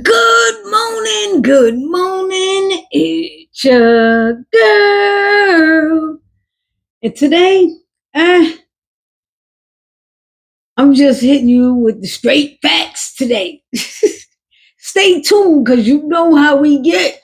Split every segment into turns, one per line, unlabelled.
Good morning, it's your girl. And today, uh, I'm just hitting you with the straight facts today. Stay tuned because you know how we get.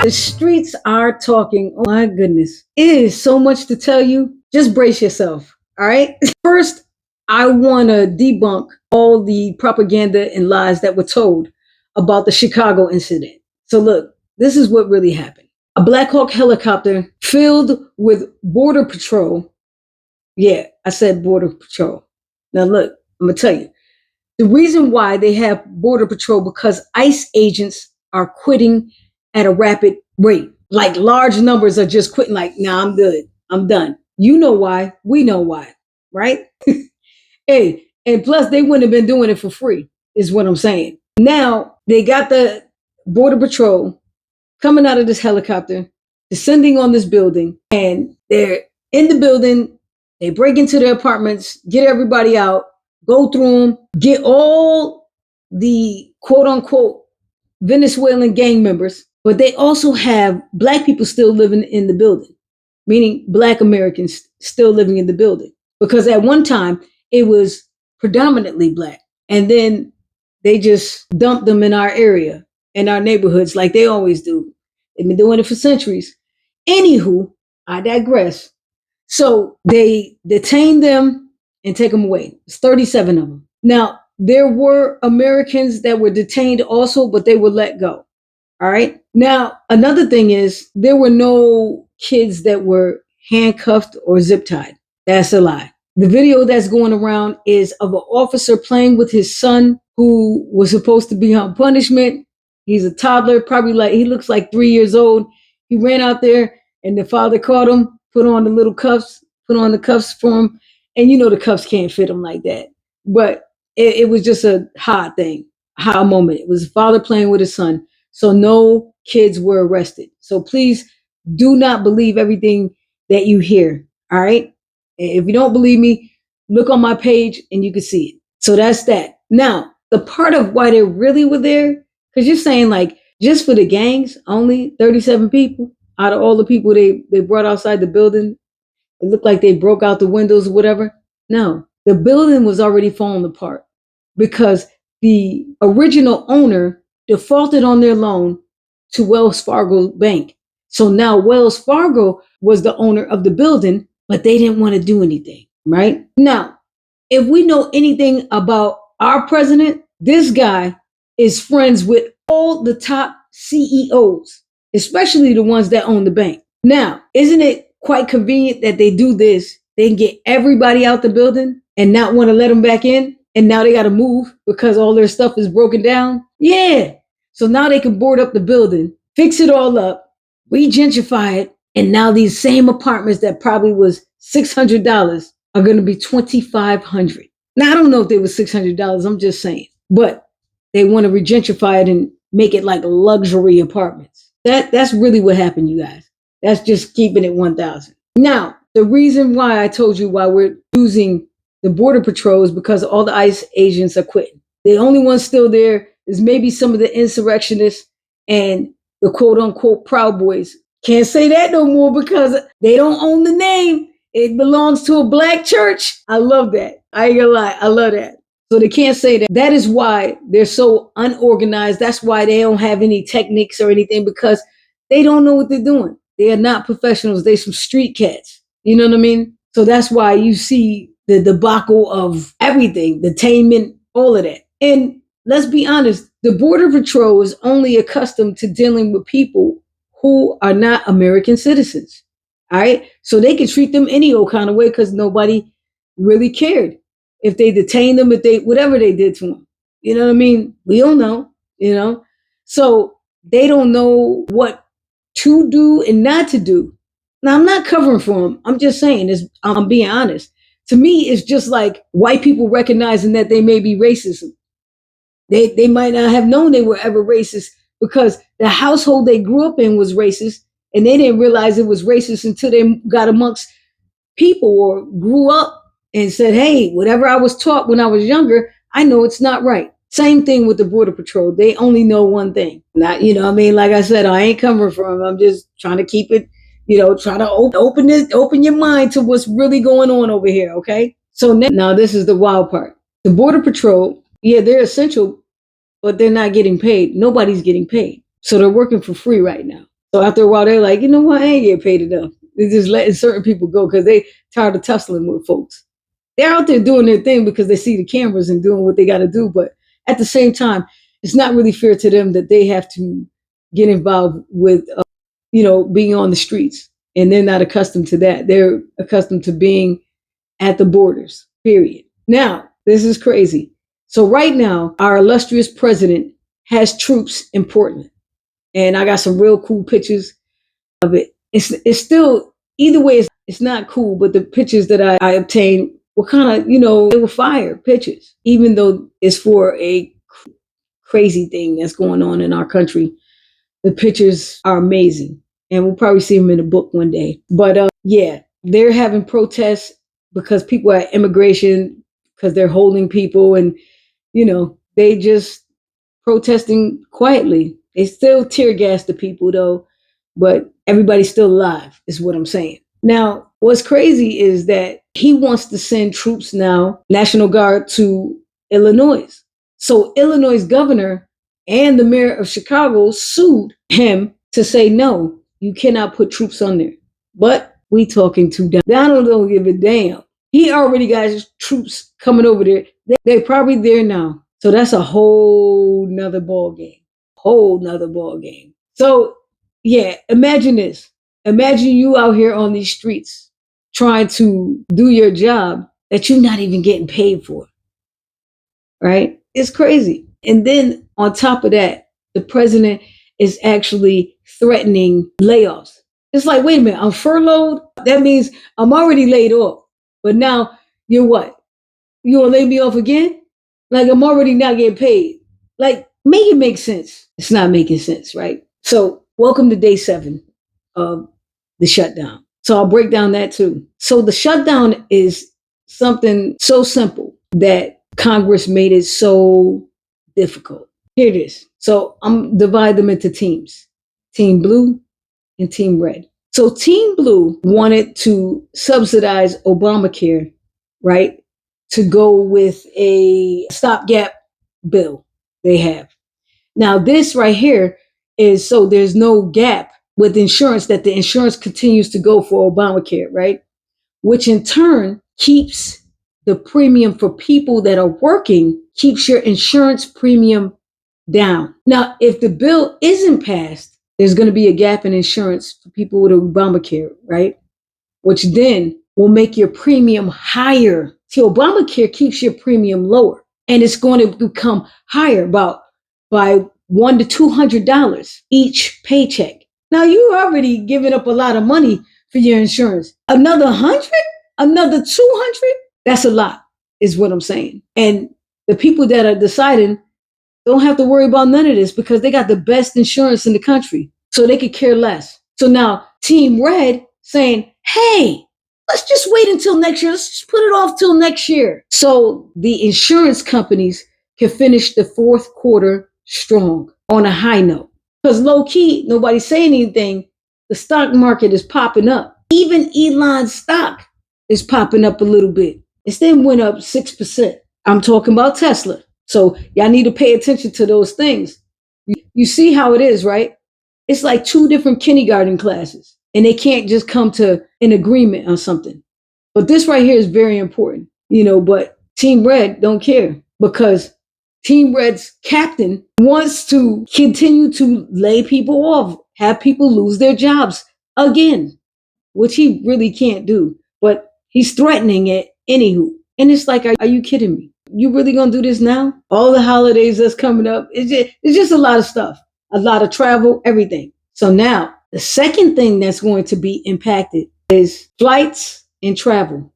The streets are talking. Oh my goodness. It is so much to tell you. Just brace yourself. All right. First, I want to debunk all the propaganda and lies that were told about the Chicago incident. So, look, this is what really happened. A Black Hawk helicopter filled with Border Patrol. Yeah, I said Border Patrol. Now, look, I'm going to tell you. The reason why they have Border Patrol because ICE agents are quitting at a rapid rate. Like large numbers are just quitting, like, nah, I'm good. I'm done. You know why. We know why, right? Hey, and plus they wouldn't have been doing it for free, is what I'm saying. Now they got the Border Patrol coming out of this helicopter, descending on this building, and they're in the building. They break into their apartments, get everybody out, go through them, get all the quote unquote Venezuelan gang members, but they also have Black people still living in the building, meaning Black Americans still living in the building. Because at one time it was predominantly Black. And then they just dumped them in our area, in our neighborhoods, like they always do. They've been doing it for centuries. Anywho, I digress. So they detain them and take them away. It's 37 of them. Now, there were Americans that were detained also, but they were let go. All right. Now, another thing is there were no kids that were handcuffed or zip tied. That's a lie. The video that's going around is of an officer playing with his son who was supposed to be on punishment. He's a toddler, probably like he looks like 3 years old. He ran out there and the father caught him, put on the little cuffs, put on the cuffs for him. And you know the cuffs can't fit him like that. But it was just a hot thing, hot moment. It was a father playing with his son. So no kids were arrested. So please do not believe everything that you hear. All right. If you don't believe me, look on my page and you can see it. So that's that. Now, the part of why they really were there, because you're saying like just for the gangs, only 37 people out of all the people they brought outside the building, it looked like they broke out the windows or whatever. No, the building was already falling apart because the original owner defaulted on their loan to Wells Fargo Bank. So now Wells Fargo was the owner of the building, but they didn't want to do anything, right? Now, if we know anything about our president, this guy is friends with all the top CEOs, especially the ones that own the bank. Now, isn't it quite convenient that they do this? They can get everybody out the building and not want to let them back in. And now they got to move because all their stuff is broken down. Yeah. So now they can board up the building, fix it all up, re-gentrify it. And now these same apartments that probably was $600 are going to be $2,500. Now, I don't know if they were $600. I'm just saying. But they want to re-gentrify it and make it like luxury apartments. That's really what happened, you guys. That's just keeping it 1,000. Now, the reason why I told you why we're using the Border Patrol is because all the ICE agents are quitting. The only one still there is maybe some of the insurrectionists and the quote unquote Proud Boys. Can't say that no more because they don't own the name. It belongs to a Black church. I love that. I ain't gonna lie. I love that. So they can't say that. That is why they're so unorganized. That's why they don't have any techniques or anything because they don't know what they're doing. They are not professionals. They're some street cats. You know what I mean? So that's why you see the debacle of everything, the tainment, all of that. And let's be honest, the Border Patrol is only accustomed to dealing with people who are not American citizens. All right. So they can treat them any old kind of way because nobody really cared if they detained them, if they, whatever they did to them. You know what I mean? We don't know, you know? So they don't know what to do and not to do Now, I'm not covering for them. I'm just saying, I'm being honest. To me, it's just like white people recognizing that they may be racist. They might not have known they were ever racist because the household they grew up in was racist, and they didn't realize it was racist until they got amongst people or grew up and said, hey, whatever I was taught when I was younger, I know it's not right. Same thing with the Border Patrol. They only know one thing. Not, I mean, like I said, I ain't coming from them. I'm just trying to keep it, trying to open your mind to what's really going on over here. Okay. So now this is the wild part. The Border Patrol, yeah, they're essential, but they're not getting paid. Nobody's getting paid. So they're working for free right now. So after a while, they're like, you know what? I ain't getting paid enough. They're just letting certain people go because they tired of tussling with folks. They're out there doing their thing because they see the cameras and doing what they got to do. But at the same time, it's not really fair to them that they have to get involved with, being on the streets. And they're not accustomed to that. They're accustomed to being at the borders, period. Now, this is crazy. So right now, our illustrious president has troops in Portland. And I got some real cool pictures of it. It's still, either way, it's not cool, but the pictures that I obtained were kind of, they were fire pictures, even though it's for a crazy thing that's going on in our country. The pictures are amazing. And we'll probably see them in a book one day. But yeah, they're having protests because people are at immigration, because they're holding people and, they just protesting quietly. They still tear gas the people though, but everybody's still alive, is what I'm saying. Now, what's crazy is that he wants to send troops now, National Guard, to Illinois. So Illinois' governor and the mayor of Chicago sued him to say, no, you cannot put troops on there. But we talking to Donald don't give a damn. He already got his troops coming over there. They're probably there now. So that's a whole nother ball game. Whole nother ball game. So yeah, imagine this. Imagine you out here on these streets trying to do your job that you're not even getting paid for. Right? It's crazy. And then on top of that, the president is actually threatening layoffs. It's like, wait a minute, I'm furloughed? That means I'm already laid off. But now you're what? You gonna lay me off again? Like I'm already not getting paid. Like, make it make sense. It's not making sense, right? So welcome to day 7 of the shutdown. So I'll break down that too. So the shutdown is something so simple that Congress made it so difficult. Here it is. So I'm divide them into teams. Team Blue and Team Red. So Team Blue wanted to subsidize Obamacare, right? To go with a stopgap bill they have. Now, this right here is so there's no gap with insurance, that the insurance continues to go for Obamacare, right? Which in turn keeps the premium for people that are working, keeps your insurance premium down. Now, if the bill isn't passed, there's going to be a gap in insurance for people with Obamacare, right? Which then will make your premium higher. See, Obamacare keeps your premium lower, and it's going to become higher by $100 to $200 each paycheck. Now you're already giving up a lot of money for your insurance. Another 100, another 200. That's a lot, is what I'm saying. And the people that are deciding don't have to worry about none of this because they got the best insurance in the country, so they could care less. So now Team Red saying, hey, let's just wait until next year. Let's just put it off till next year. So the insurance companies can finish the fourth quarter strong on a high note. Because low key, nobody's saying anything. The stock market is popping up. Even Elon's stock is popping up a little bit. It then went up 6%. I'm talking about Tesla. So y'all need to pay attention to those things. You see how it is, right? It's like 2 different kindergarten classes, and they can't just come to an agreement on something. But this right here is very important, but Team Red don't care because Team Red's captain wants to continue to lay people off, have people lose their jobs again, which he really can't do. But he's threatening it anywho. And it's like, are you kidding me? You really gonna do this now? All the holidays that's coming up, it's just a lot of stuff, a lot of travel, everything. So now The second thing that's going to be impacted is flights and travel.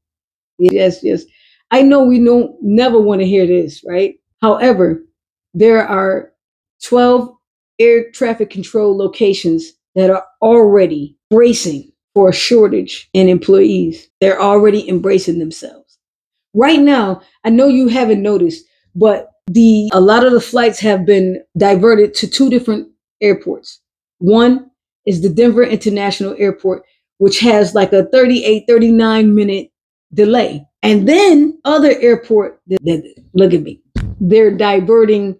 Yes, yes. I know we don't never want to hear this, right? However, there are 12 air traffic control locations that are already bracing for a shortage in employees. They're already embracing themselves. Right now, I know you haven't noticed, but the a lot of the flights have been diverted to two different airports. One is the Denver International Airport, which has like a 38, 39-minute delay. And then other airport look at me. They're diverting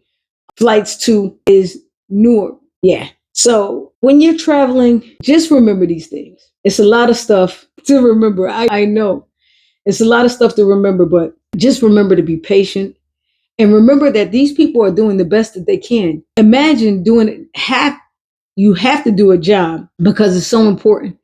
flights to is Newark. Yeah. So when you're traveling, just remember these things. It's a lot of stuff to remember. I know it's a lot of stuff to remember, but just remember to be patient and remember that these people are doing the best that they can. Imagine doing it you have to do a job because it's so important,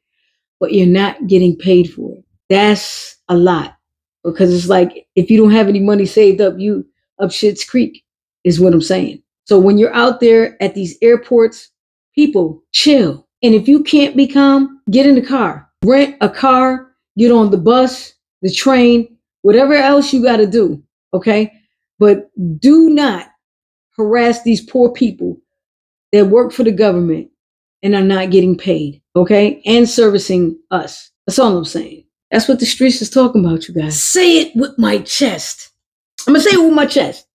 but you're not getting paid for it. That's a lot because it's like if you don't have any money saved up, you up shit's creek is what I'm saying. So when you're out there at these airports, people chill. And if you can't be calm, get in the car, rent a car, get on the bus, the train, whatever else you got to do. Okay. But do not harass these poor people that work for the government and are not getting paid, okay? And servicing us. That's all I'm saying. That's what the streets is talking about, you guys. Say it with my chest. I'm gonna say it with my chest.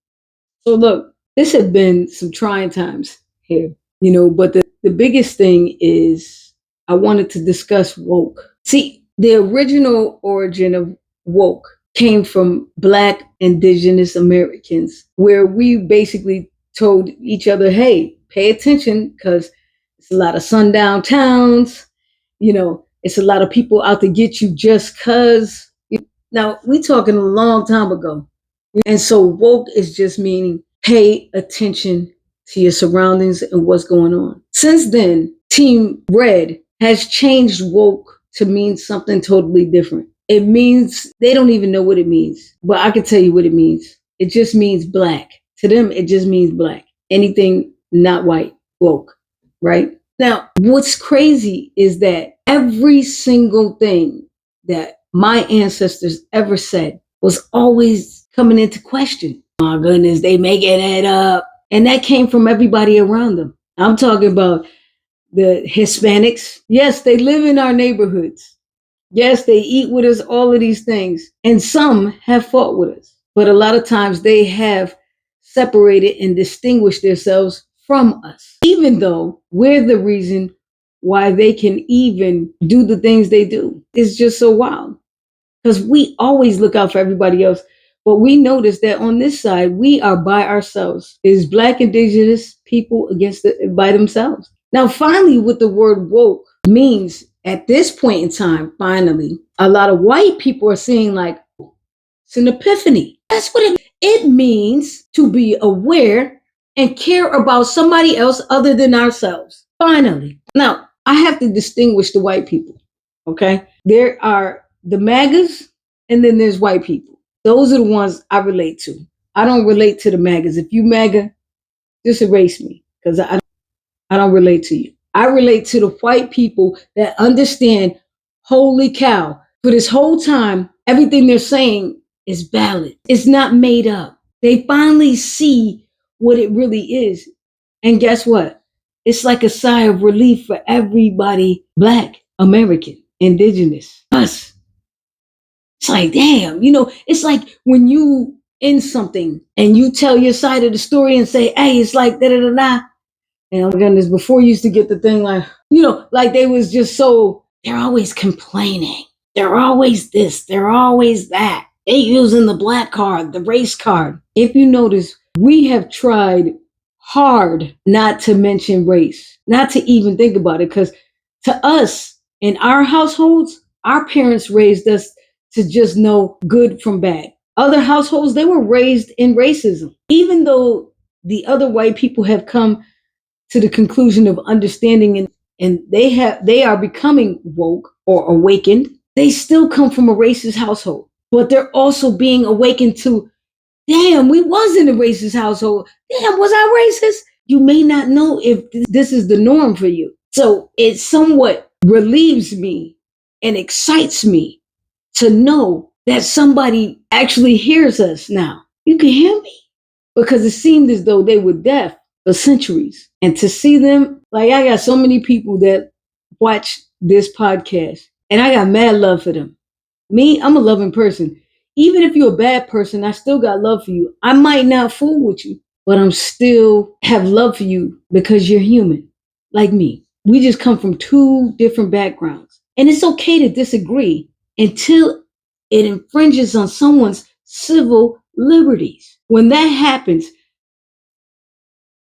So look, this has been some trying times here, but the biggest thing is I wanted to discuss woke. See, the original origin of woke came from Black indigenous Americans, where we basically told each other, hey, pay attention because it's a lot of sundown towns, it's a lot of people out to get you just cause. Now, we talking a long time ago. And so woke is just meaning pay attention to your surroundings and what's going on. Since then, Team Red has changed woke to mean something totally different. It means they don't even know what it means, but I can tell you what it means. It just means black. To them, it just means black. Anything not white, woke, right? Now, what's crazy is that every single thing that my ancestors ever said was always coming into question. Oh my goodness, they making it up. And that came from everybody around them. I'm talking about the Hispanics. Yes, they live in our neighborhoods. Yes, they eat with us, all of these things. And some have fought with us. But a lot of times they have separated and distinguished themselves from us, even though we're the reason why they can even do the things they do. It's just so wild because we always look out for everybody else. But we notice that on this side, we are by ourselves. It's Black indigenous people by themselves. Now, finally, what the word woke means at this point in time, finally, a lot of white people are seeing like it's an epiphany. That's what it means to be aware and care about somebody else other than ourselves. Finally. Now, I have to distinguish the white people. Okay. There are the MAGAs and then there's white people. Those are the ones I relate to. I don't relate to the MAGAs. If you MAGA, just erase me because I don't relate to you. I relate to the white people that understand, holy cow, for this whole time, everything they're saying is valid. It's not made up. They finally see what it really is. And guess what? It's like a sigh of relief for everybody Black, American, indigenous, us. It's like, damn, it's like when you in something and you tell your side of the story and say, hey, it's like da da da da. And oh my goodness, before you used to get the thing like, like they was just they're always complaining. They're always this, they're always that. They using the black card, the race card. If you notice, we have tried hard not to mention race, not to even think about it. Because to us, in our households, our parents raised us to just know good from bad. Other households, they were raised in racism. Even though the other white people have come to the conclusion of understanding and they are becoming woke or awakened, they still come from a racist household. But they're also being awakened to, damn, we was in a racist household. Damn, was I racist? You may not know if this is the norm for you. So it somewhat relieves me and excites me to know that somebody actually hears us now. You can hear me because it seemed as though they were deaf for centuries. And to see them, like I got so many people that watch this podcast and I got mad love for them. Me, I'm a loving person. Even if you're a bad person, I still got love for you. I might not fool with you, but I'm still have love for you because you're human, like me. We just come from two different backgrounds. And it's okay to disagree until it infringes on someone's civil liberties. When that happens,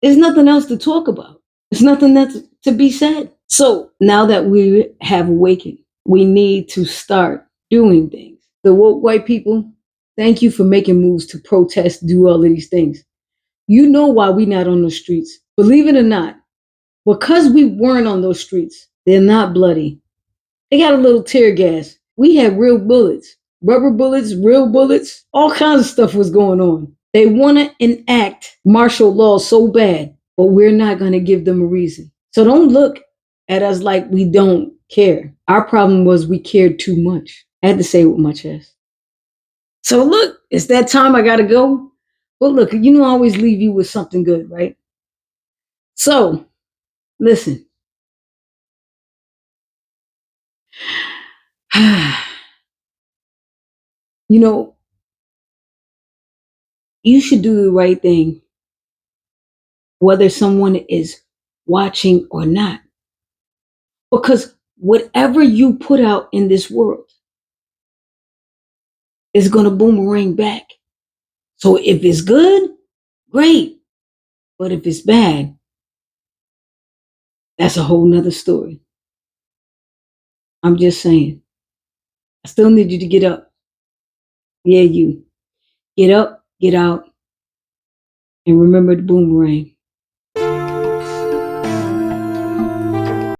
there's nothing else to talk about. There's nothing that's to be said. So now that we have awakened, we need to start doing things. The woke white people, thank you for making moves to protest, do all of these things. You know why we not on the streets. Believe it or not, because we weren't on those streets, they're not bloody. They got a little tear gas. We had real bullets, rubber bullets, real bullets, all kinds of stuff was going on. They want to enact martial law so bad, but we're not going to give them a reason. So don't look at us like we don't care. Our problem was we cared too much. I had to say it with my chest. So look, it's that time I got to go. But look, you know, I always leave you with something good, right? So listen. You know, you should do the right thing, whether someone is watching or not. Because whatever you put out in this world is going to boomerang back. So if it's good, great. But if it's bad, that's a whole nother story. I'm just saying. I still need you to get up. Yeah, you. Get up, get out, and remember the boomerang.